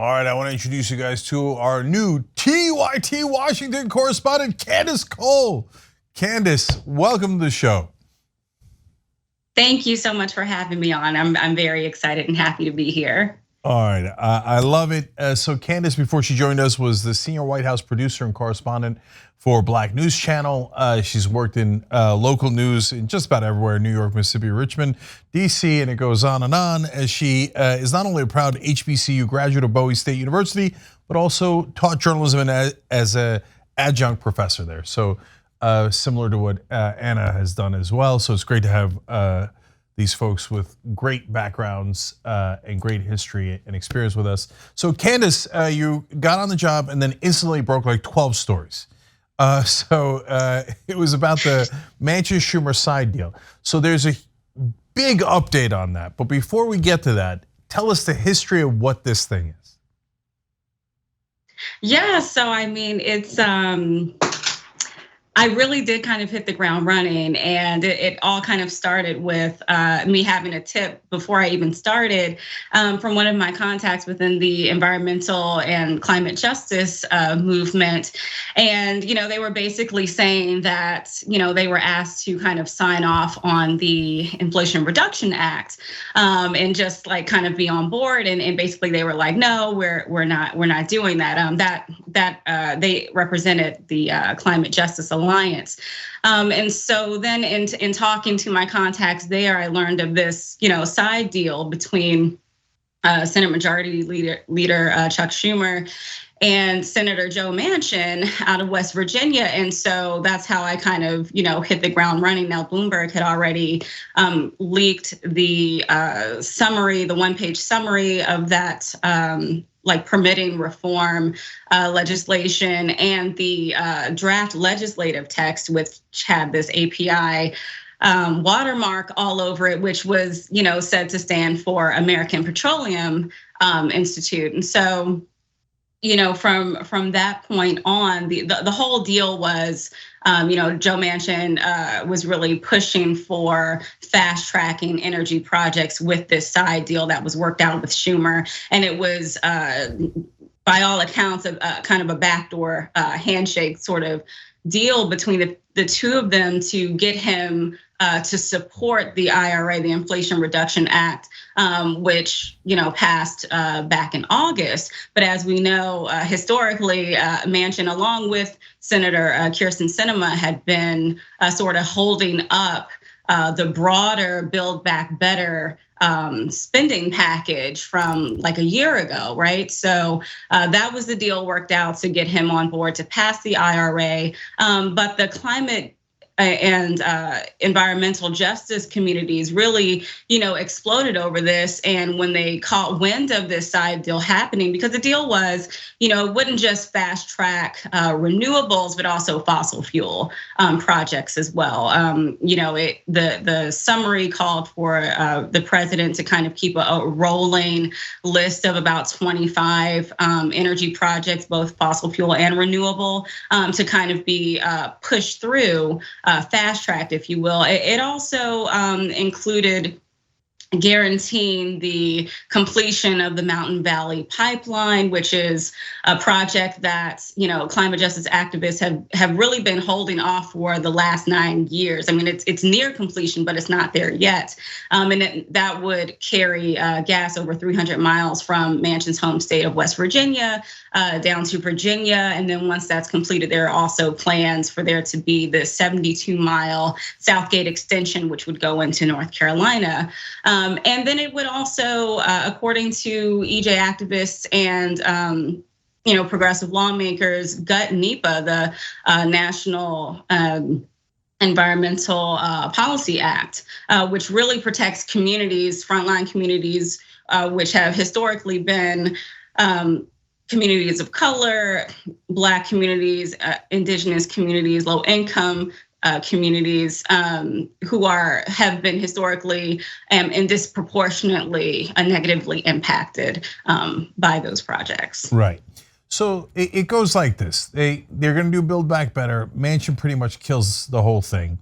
All right, I want to introduce you guys to our new TYT Washington Correspondent Candice Cole. Candice, welcome to the show. Thank you so much for having me on. I'm very excited and happy to be here. All right, I love it. So Candice, before she joined us, was the senior White House producer and correspondent for Black News Channel. She's worked in local news in just about everywhere: New York, Mississippi, Richmond, DC, and it goes on. As she is not only a proud HBCU graduate of Bowie State University, but also taught journalism as an adjunct professor there. So similar to what Anna has done as well. So it's great to have these folks with great backgrounds and great history and experience with us. So Candice, you got on the job and then instantly broke like 12 stories. It was about the Manchin-Schumer side deal. So there's a big update on that. But before we get to that, tell us the history of what this thing is. Yeah, so I mean, it's I really did kind of hit the ground running, and it all kind of started with me having a tip before I even started from one of my contacts within the environmental and climate justice movement. And they were basically saying that they were asked to kind of sign off on the Inflation Reduction Act and just like kind of be on board. And basically they were like, no, we're not doing that. They represented the Climate Justice Alliance. And so then in talking to my contacts there, I learned of this, side deal between Senate Majority Leader Chuck Schumer and Senator Joe Manchin out of West Virginia. And so that's how I kind of, hit the ground running. Now, Bloomberg had already leaked the summary, the one-page summary of that like permitting reform legislation and the draft legislative text, which had this API watermark all over it, which was, said to stand for American Petroleum Institute. And so, from that point on, the whole deal was, Joe Manchin was really pushing for fast tracking energy projects with this side deal that was worked out with Schumer. And it was, by all accounts, kind of a backdoor handshake sort of deal between the two of them to get him to support the IRA, the Inflation Reduction Act, which passed back in August. But as we know, historically, Manchin, along with Senator Kyrsten Sinema, had been sort of holding up the broader Build Back Better spending package from like a year ago, right? So that was the deal worked out to get him on board to pass the IRA. But the climate and environmental justice communities really, exploded over this. And when they caught wind of this side deal happening, because the deal was, it wouldn't just fast track renewables, but also fossil fuel projects as well. The summary called for the president to kind of keep a rolling list of about 25 energy projects, both fossil fuel and renewable, to kind of be pushed through. Fast tracked, if you will. It also included guaranteeing the completion of the Mountain Valley Pipeline, which is a project that climate justice activists have really been holding off for the last 9 years. I mean, it's near completion, but it's not there yet. And that would carry gas over 300 miles from Manchin's home state of West Virginia down to Virginia. And then once that's completed, there are also plans for there to be the 72-mile Southgate extension, which would go into North Carolina. And then it would also, according to EJ activists and progressive lawmakers, gut NEPA, the National Environmental Policy Act, which really protects communities, frontline communities, which have historically been communities of color, Black communities, indigenous communities, low income communities who have been historically and disproportionately negatively impacted by those projects. Right. So it goes like this. They're going to do Build Back Better. Manchin pretty much kills the whole thing.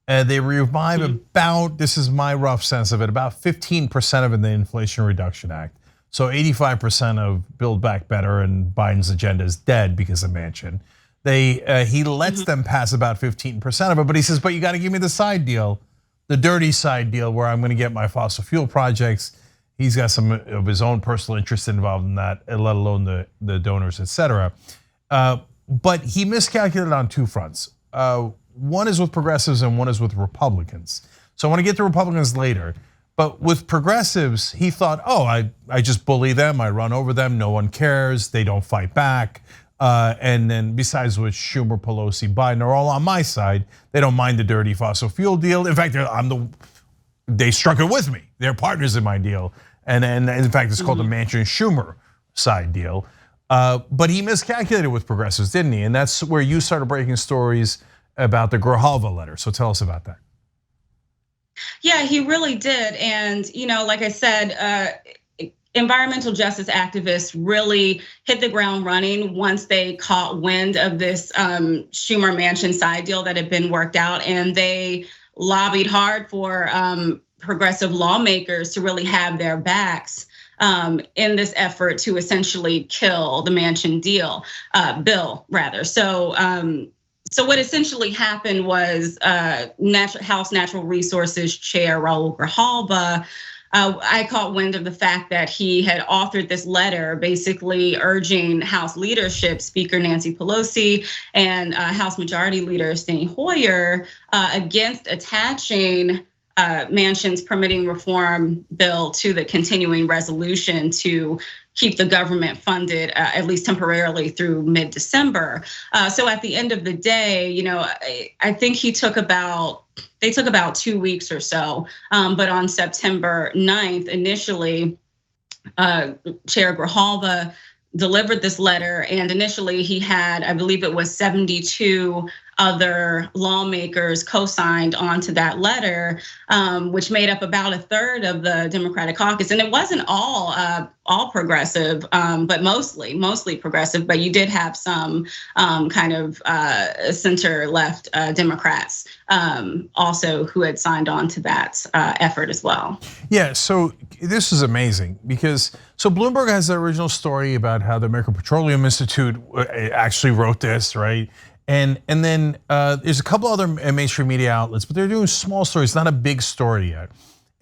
They revive about, this is my rough sense of it, about 15% of it in the Inflation Reduction Act. So 85% of Build Back Better and Biden's agenda is dead because of Manchin. He lets them pass about 15% of it, but he says, but you got to give me the side deal, the dirty side deal where I'm going to get my fossil fuel projects. He's got some of his own personal interest involved in that, let alone the donors, et cetera. But he miscalculated on two fronts. One is with progressives and one is with Republicans. So I want to get to Republicans later. But with progressives, he thought, oh, I just bully them, I run over them, no one cares, they don't fight back. And then besides which, Schumer, Pelosi, Biden are all on my side. They don't mind the dirty fossil fuel deal. In fact, they struck it with me. They're partners in my deal. And in fact, it's called the Manchin-Schumer side deal. But he miscalculated with progressives, didn't he? And that's where you started breaking stories about the Grijalva letter. So tell us about that. Yeah, he really did. And like I said, environmental justice activists really hit the ground running once they caught wind of this Schumer-Manchin side deal that had been worked out, and they lobbied hard for progressive lawmakers to really have their backs in this effort to essentially kill the Manchin bill. So what essentially happened was House Natural Resources Chair Raul Grijalva, I caught wind of the fact that he had authored this letter basically urging House leadership, Speaker Nancy Pelosi and House Majority Leader Steny Hoyer against attaching Manchin's permitting reform bill to the continuing resolution to keep the government funded at least temporarily through mid-December. So at the end of the day, I think they took about 2 weeks or so. But on September 9th, initially, Chair Grijalva delivered this letter, and initially he had, I believe it was 72 other lawmakers co-signed onto that letter, which made up about a third of the Democratic caucus. And it wasn't all progressive, but mostly progressive. But you did have some kind of center-left Democrats also who had signed on to that effort as well. Yeah, so this is amazing because Bloomberg has the original story about how the American Petroleum Institute actually wrote this, right? And then there's a couple other mainstream media outlets, but they're doing small stories, not a big story yet.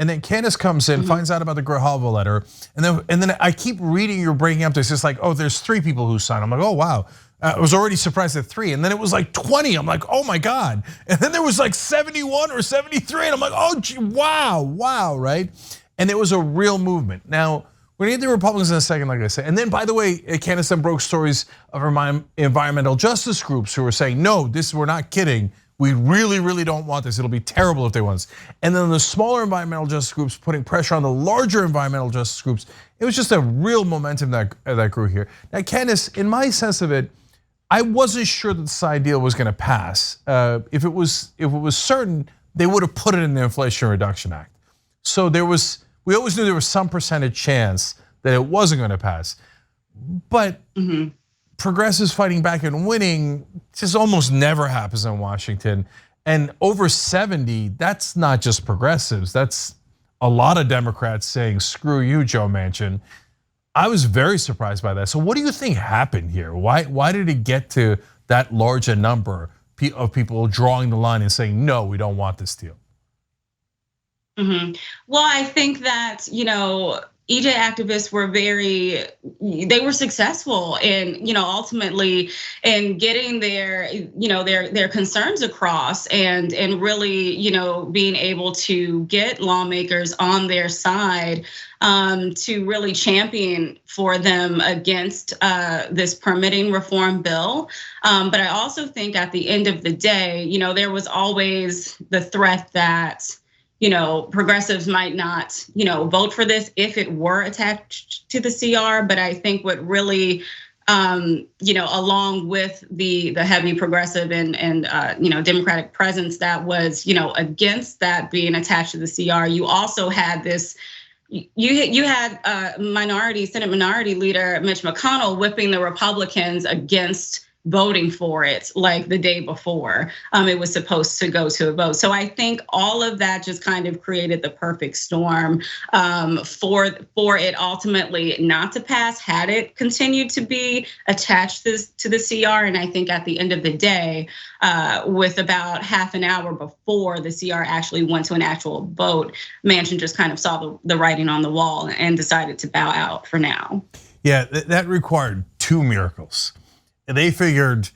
And then Candice comes in, finds out about the Grijalva letter, and then I keep reading, you're breaking up this. It's like, oh, there's 3 people who signed. I'm like, oh wow. I was already surprised at 3, and then it was like 20. I'm like, oh my God. And then there was like 71 or 73, and I'm like, oh, gee, wow, right? And it was a real movement. Now, we're gonna get the Republicans in a second, like I said. And then, by the way, Candice then broke stories of environmental justice groups who were saying, no, we're not kidding. We really don't want this. It'll be terrible if they want this. And then the smaller environmental justice groups putting pressure on the larger environmental justice groups. It was just a real momentum that grew here. Now, Candice, in my sense of it, I wasn't sure that the side deal was gonna pass. If it was certain, they would have put it in the Inflation Reduction Act. So we always knew there was some percentage chance that it wasn't going to pass. But progressives fighting back and winning just almost never happens in Washington. And over 70, that's not just progressives. That's a lot of Democrats saying, screw you, Joe Manchin. I was very surprised by that. So what do you think happened here? Why did it get to that large a number of people drawing the line and saying, no, we don't want this deal? Well, I think that, EJ activists were successful in, ultimately in getting their concerns across and really, being able to get lawmakers on their side to really champion for them against this permitting reform bill. But I also think at the end of the day, there was always the threat that progressives might not, vote for this if it were attached to the CR. But I think what really, along with the heavy progressive and Democratic presence that was, against that being attached to the CR, you also had this. You had Senate Minority Leader Mitch McConnell whipping the Republicans against voting for it like the day before it was supposed to go to a vote. So I think all of that just kind of created the perfect storm for it ultimately not to pass had it continued to be attached to the CR. And I think at the end of the day, with about half an hour before the CR actually went to an actual vote, Manchin just kind of saw the writing on the wall and decided to bow out for now. Yeah, that required two miracles. They figured,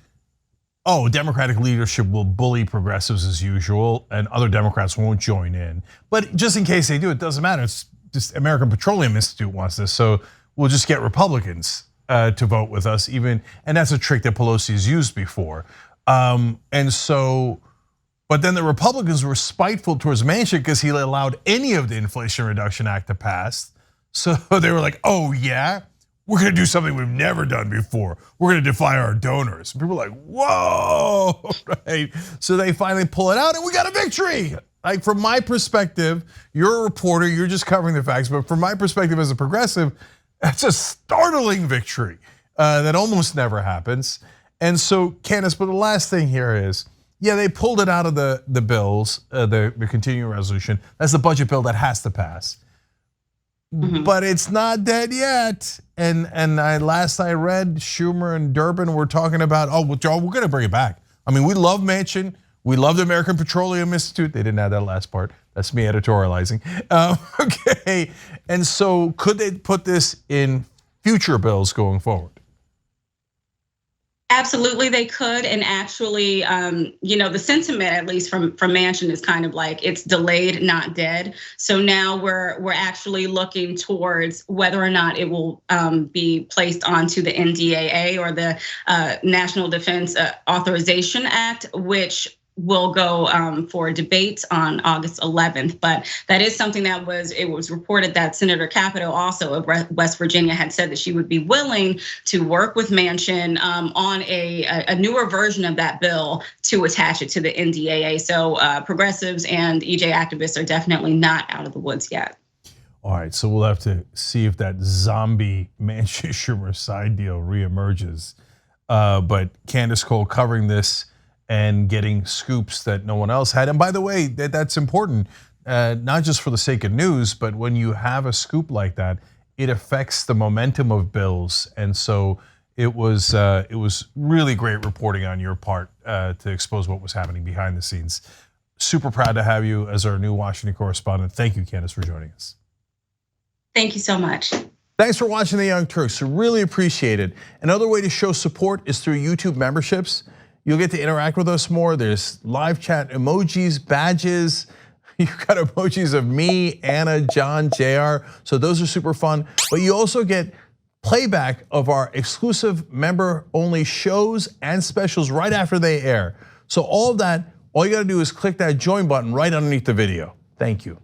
oh, Democratic leadership will bully progressives as usual, and other Democrats won't join in. But just in case they do, it doesn't matter. It's just American Petroleum Institute wants this, so we'll just get Republicans to vote with us, and that's a trick that Pelosi has used before. And so, but then the Republicans were spiteful towards Manchin because he allowed any of the Inflation Reduction Act to pass. So they were like, oh yeah, we're gonna do something we've never done before. We're gonna defy our donors. And people are like, whoa, right? So they finally pull it out and we got a victory. Like from my perspective, you're a reporter, you're just covering the facts, but from my perspective as a progressive, that's a startling victory that almost never happens. And so, Candice, but the last thing here is, yeah, they pulled it out of the bills, the continuing resolution. That's the budget bill that has to pass. But it's not dead yet. And last I read, Schumer and Durbin were talking about, oh, well, Joe, we're gonna bring it back. I mean, we love Manchin. We love the American Petroleum Institute. They didn't add that last part. That's me editorializing. Okay, and so could they put this in future bills going forward? Absolutely, they could, and actually, the sentiment, at least from Manchin, is kind of like it's delayed, not dead. So now we're actually looking towards whether or not it will be placed onto the NDAA or the National Defense Authorization Act, which will go for debate on August 11th. But that is something that it was reported that Senator Capito also of West Virginia had said that she would be willing to work with Manchin on a newer version of that bill to attach it to the NDAA. So progressives and EJ activists are definitely not out of the woods yet. All right, so we'll have to see if that zombie Manchin-Schumer side deal reemerges. But Candice Cole covering this and getting scoops that no one else had. And by the way, that's important, not just for the sake of news, but when you have a scoop like that, it affects the momentum of bills. And so it was really great reporting on your part to expose what was happening behind the scenes. Super proud to have you as our new Washington correspondent. Thank you, Candice, for joining us. Thank you so much. Thanks for watching The Young Turks. We really appreciate it. Another way to show support is through YouTube memberships. You'll get to interact with us more. There's live chat emojis, badges. You've got emojis of me, Anna, John, JR. So those are super fun. But you also get playback of our exclusive member-only shows and specials right after they air. So all of that, all you gotta do is click that join button right underneath the video. Thank you.